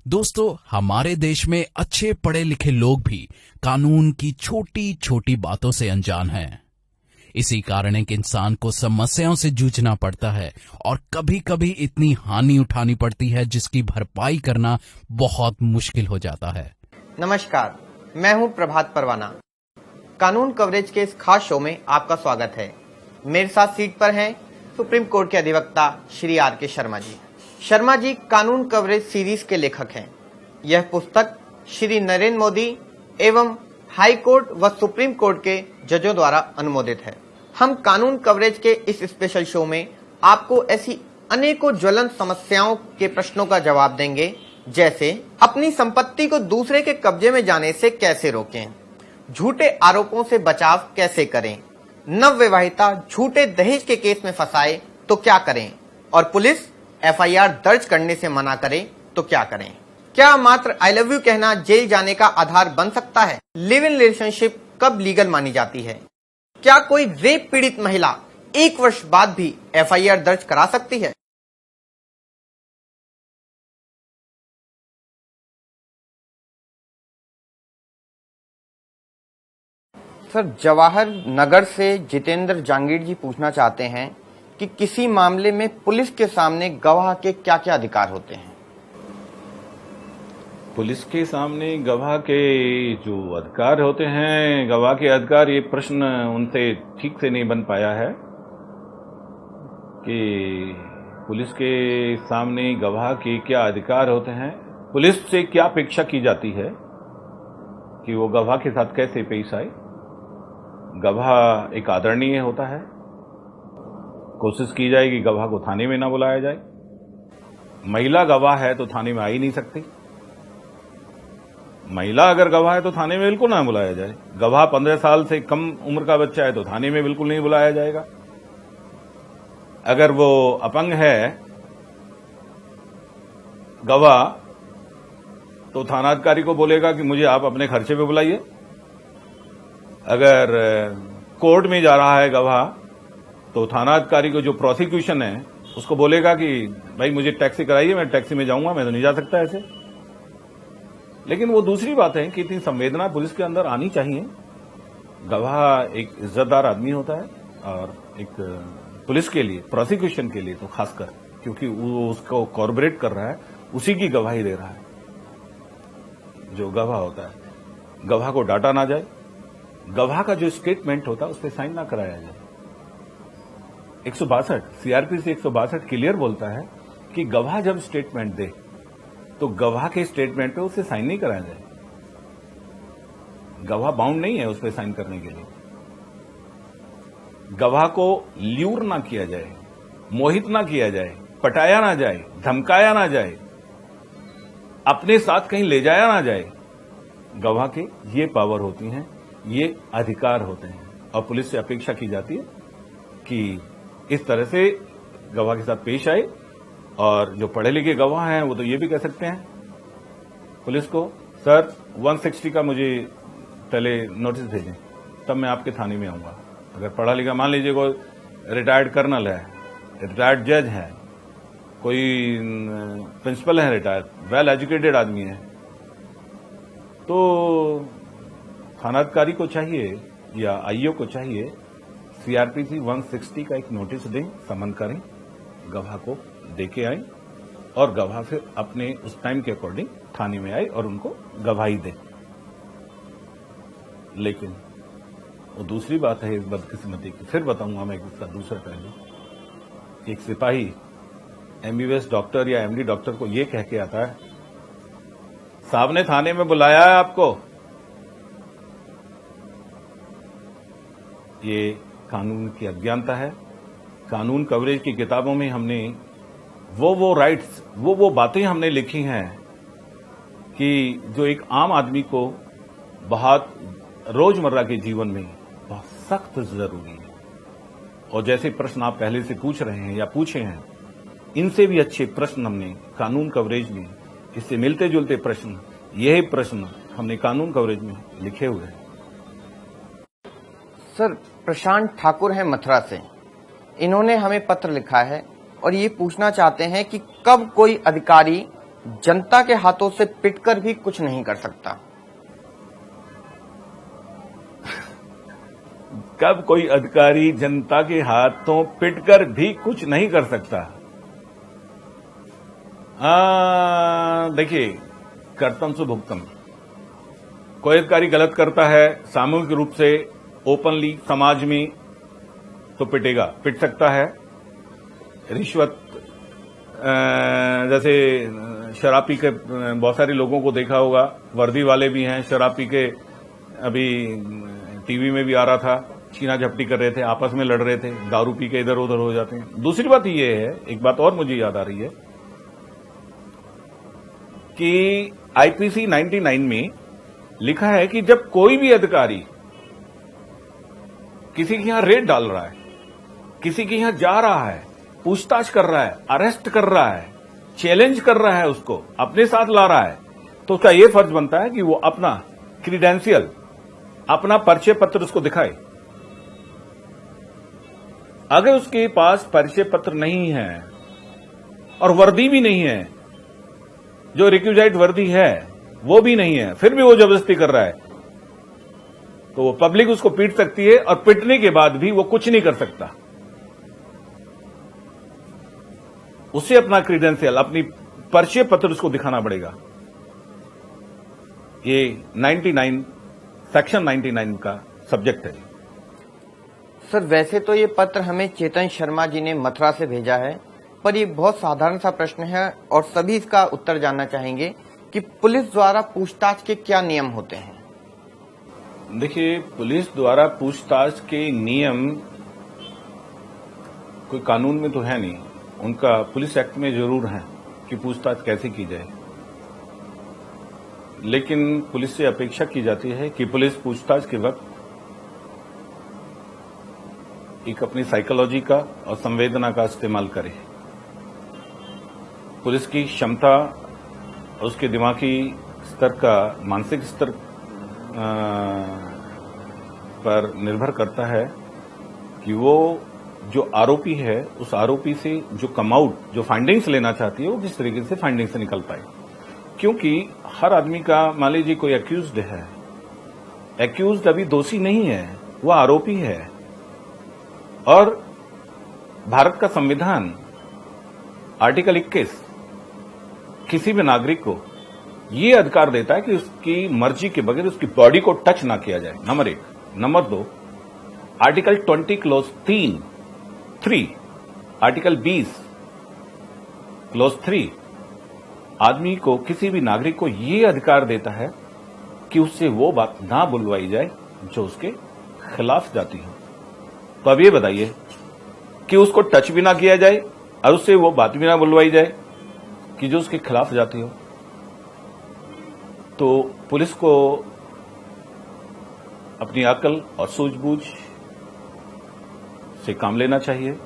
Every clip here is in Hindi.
दोस्तों, हमारे देश में अच्छे पढ़े लिखे लोग भी कानून की छोटी छोटी बातों से अनजान हैं। इसी कारण एक इंसान को समस्याओं से जूझना पड़ता है और कभी कभी इतनी हानि उठानी पड़ती है जिसकी भरपाई करना बहुत मुश्किल हो जाता है। नमस्कार, मैं हूं प्रभात परवाना। कानून कवरेज के इस खास शो में आपका स्वागत है। मेरे साथ सीट पर हैं सुप्रीम कोर्ट के अधिवक्ता श्री आर.के. शर्मा जी। शर्मा जी कानून कवरेज सीरीज के लेखक हैं। यह पुस्तक श्री नरेंद्र मोदी एवं हाई कोर्ट व सुप्रीम कोर्ट के जजों द्वारा अनुमोदित है। हम कानून कवरेज के इस स्पेशल शो में आपको ऐसी अनेकों ज्वलंत समस्याओं के प्रश्नों का जवाब देंगे, जैसे अपनी संपत्ति को दूसरे के कब्जे में जाने से कैसे रोकें, झूठे आरोपों से बचाव कैसे करें, नवविवाहिता झूठे दहेज के केस में फंसाए तो क्या करें, और पुलिस एफआईआर दर्ज करने से मना करे तो क्या करें। क्या मात्र आई लव यू कहना जेल जाने का आधार बन सकता है? लिव इन रिलेशनशिप कब लीगल मानी जाती है? क्या कोई रेप पीड़ित महिला 1 वर्ष बाद भी एफआईआर दर्ज करा सकती है? सर, जवाहर नगर से जितेंद्र जांगीर जी पूछना चाहते हैं कि किसी मामले में पुलिस के सामने गवाह के क्या-क्या अधिकार होते हैं? पुलिस के सामने गवाह के जो अधिकार होते हैं, गवाह के अधिकार, ये प्रश्न उनसे ठीक से नहीं बन पाया है कि पुलिस के सामने गवाह के क्या अधिकार होते हैं। पुलिस से क्या अपेक्षा की जाती है कि वो गवाह के साथ कैसे पेश आए। गवाह एक आदरणीय होता है, कोशिश की जाए कि गवाह को थाने में ना बुलाया जाए। महिला गवाह है तो थाने में आ ही नहीं सकती। महिला अगर गवाह है तो थाने में बिल्कुल ना बुलाया जाए। गवाह 15 साल से कम उम्र का बच्चा है तो थाने में बिल्कुल नहीं बुलाया जाएगा। अगर वो अपंग है गवाह तो थानाधिकारी को बोलेगा कि मुझे आप अपने खर्चे पे बुलाइए। अगर कोर्ट में जा रहा है गवाह तो थानाधिकारी को जो प्रोसिक्यूशन है उसको बोलेगा कि भाई मुझे टैक्सी कराइए, मैं टैक्सी में जाऊंगा, मैं तो नहीं जा सकता ऐसे। लेकिन वो दूसरी बात है कि इतनी संवेदना पुलिस के अंदर आनी चाहिए। गवाह एक इज्जतदार आदमी होता है और एक पुलिस के लिए, प्रोसिक्यूशन के लिए तो खासकर, क्योंकि वो उसको कॉर्पोरेट कर रहा है, उसी की गवाही दे रहा है जो गवाह होता है। गवाह को डांटा ना जाए, गवाह का जो स्टेटमेंट होता है उस पर साइन ना कराया जाए। 162 सीआरपीसी 162 क्लियर बोलता है कि गवाह जब स्टेटमेंट दे तो गवाह के स्टेटमेंट पे उसे साइन नहीं कराया जाए। गवाह बाउंड नहीं है उस पर साइन करने के लिए। गवाह को ल्यूर ना किया जाए, मोहित ना किया जाए, पटाया ना जाए, धमकाया ना जाए, अपने साथ कहीं ले जाया ना जाए। गवाह के ये पावर होती हैं, ये अधिकार होते हैं और पुलिस से अपेक्षा की जाती है कि इस तरह से गवाह के साथ पेश आए। और जो पढ़े लिखे गवाह हैं वो तो ये भी कह सकते हैं पुलिस को, सर 160 का मुझे पहले नोटिस भेजें, तब मैं आपके थाने में आऊंगा। अगर पढ़ा लिखा, मान लीजिए कोई रिटायर्ड कर्नल है, रिटायर्ड जज है, कोई प्रिंसिपल है रिटायर्ड, वेल एजुकेटेड आदमी है, तो थानाधिकारी को चाहिए या आईओ को चाहिए सीआरपीसी 160 का एक नोटिस दें, समन करें, गवाह को देके आए और गवाह फिर अपने उस टाइम के अकॉर्डिंग थाने में आए और उनको गवाही दें। लेकिन वो दूसरी बात है इस बदकिस्मती की, फिर बताऊंगा मैं इसका दूसरा पहलू। एक सिपाही एमबीबीएस डॉक्टर या एमडी डॉक्टर को ये कह के आता है, साहब ने थाने में बुलाया है आपको। ये कानून की अज्ञानता है। कानून कवरेज की किताबों में हमने वो राइट्स, वो बातें हमने लिखी हैं कि जो एक आम आदमी को बहुत रोजमर्रा के जीवन में बहुत सख्त जरूरी है। और जैसे प्रश्न आप पहले से पूछ रहे हैं या पूछे हैं, इनसे भी अच्छे प्रश्न हमने कानून कवरेज में, इससे मिलते जुलते प्रश्न, यही प्रश्न हमने कानून कवरेज में लिखे हुए हैं। सर, प्रशांत ठाकुर हैं मथुरा से। इन्होंने हमें पत्र लिखा है और ये पूछना चाहते हैं कि कब कोई अधिकारी जनता के हाथों से पिटकर भी कुछ नहीं कर सकता। कब कोई अधिकारी जनता के हाथों पिटकर भी कुछ नहीं कर सकता? देखिए, कर्तव्य से भुगतम। कोई अधिकारी गलत करता है सामूहिक रूप से ओपनली समाज में तो पिटेगा, पिट सकता है। रिश्वत जैसे शराब पी के बहुत सारे लोगों को देखा होगा, वर्दी वाले भी हैं, शराब पी के अभी टीवी में भी आ रहा था, छीना झपटी कर रहे थे, आपस में लड़ रहे थे, दारू पी के इधर उधर हो जाते हैं। दूसरी बात ये है, एक बात और मुझे याद आ रही है कि आईपीसी 99 में लिखा है कि जब कोई भी अधिकारी किसी के यहां रेड डाल रहा है, किसी के यहां जा रहा है, पूछताछ कर रहा है, अरेस्ट कर रहा है, चैलेंज कर रहा है, उसको अपने साथ ला रहा है, तो उसका यह फर्ज बनता है कि वो अपना क्रीडेंशियल, अपना परिचय पत्र उसको दिखाए। अगर उसके पास परिचय पत्र नहीं है और वर्दी भी नहीं है, जो रिक्विजाइट वर्दी है वो भी नहीं है, फिर भी वो जबरदस्ती कर रहा है, तो वो पब्लिक उसको पीट सकती है और पीटने के बाद भी वो कुछ नहीं कर सकता। उसे अपना क्रीडेंशियल, अपनी परिचय पत्र उसको दिखाना पड़ेगा। ये 99 सेक्शन 99 का सब्जेक्ट है। सर, वैसे तो ये पत्र हमें चेतन शर्मा जी ने मथुरा से भेजा है, पर ये बहुत साधारण सा प्रश्न है और सभी इसका उत्तर जानना चाहेंगे कि पुलिस द्वारा पूछताछ के क्या नियम होते हैं? देखिए, पुलिस द्वारा पूछताछ के नियम कोई कानून में तो है नहीं, उनका पुलिस एक्ट में जरूर है कि पूछताछ कैसे की जाए, लेकिन पुलिस से अपेक्षा की जाती है कि पुलिस पूछताछ के वक्त एक अपनी साइकोलॉजी का और संवेदना का इस्तेमाल करे। पुलिस की क्षमता और उसके दिमागी स्तर का, मानसिक स्तर पर निर्भर करता है कि वो जो आरोपी है, उस आरोपी से जो कमआउट, जो फाइंडिंग्स लेना चाहती है, वो किस तरीके से फाइंडिंग्स से निकल पाए। क्योंकि हर आदमी का, मान लीजिए कोई एक्यूज्ड है, एक्यूज्ड अभी दोषी नहीं है, वो आरोपी है। और भारत का संविधान आर्टिकल 21 किसी भी नागरिक को ये अधिकार देता है कि उसकी मर्जी के बगैर उसकी बॉडी को टच ना किया जाए, number 1। Number 2, article 20 close 3, article 20 close 3 आदमी को, किसी भी नागरिक को ये अधिकार देता है कि उससे वो बात ना बुलवाई जाए जो उसके खिलाफ जाती हो। तो अब ये बताइए कि उसको टच भी ना किया जाए और उससे वो बात भी ना बुलवाई जाए कि जो उसके खिलाफ जाती हो। तो पुलिस को अपनी अकल और सूझबूझ से काम लेना चाहिए।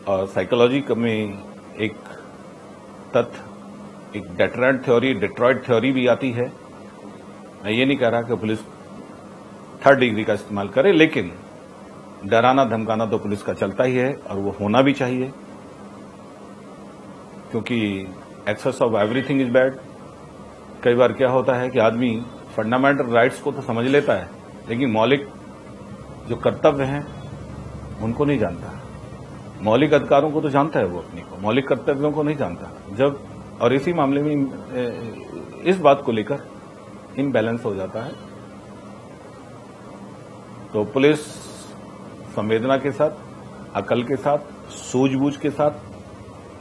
और साइकोलॉजी में एक तथ्य, एक डेटरेंट थ्योरी, डेट्रॉइट थ्योरी भी आती है। मैं ये नहीं कह रहा कि पुलिस 3rd डिग्री का इस्तेमाल करे, लेकिन डराना धमकाना तो पुलिस का चलता ही है और वो होना भी चाहिए, क्योंकि excess of everything is bad. कई बार क्या होता है कि आदमी फंडामेंटल राइट्स को तो समझ लेता है, लेकिन मौलिक जो कर्तव्य हैं उनको नहीं जानता। मौलिक अधिकारों को तो जानता है वो, अपनी को, मौलिक कर्तव्यों को नहीं जानता। जब, और इसी मामले में इस बात को लेकर इम्बैलेंस हो जाता है। तो पुलिस संवेदना के साथ, अकल के साथ, सूझबूझ के साथ,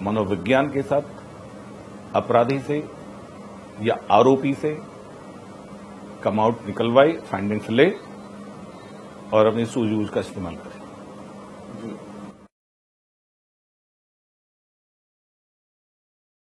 मनोविज्ञान के साथ अपराधी से या आरोपी से कमआउट निकलवाए, फाइंडिंग्स ले और अपनी सूझबूझ का इस्तेमाल करें। जी।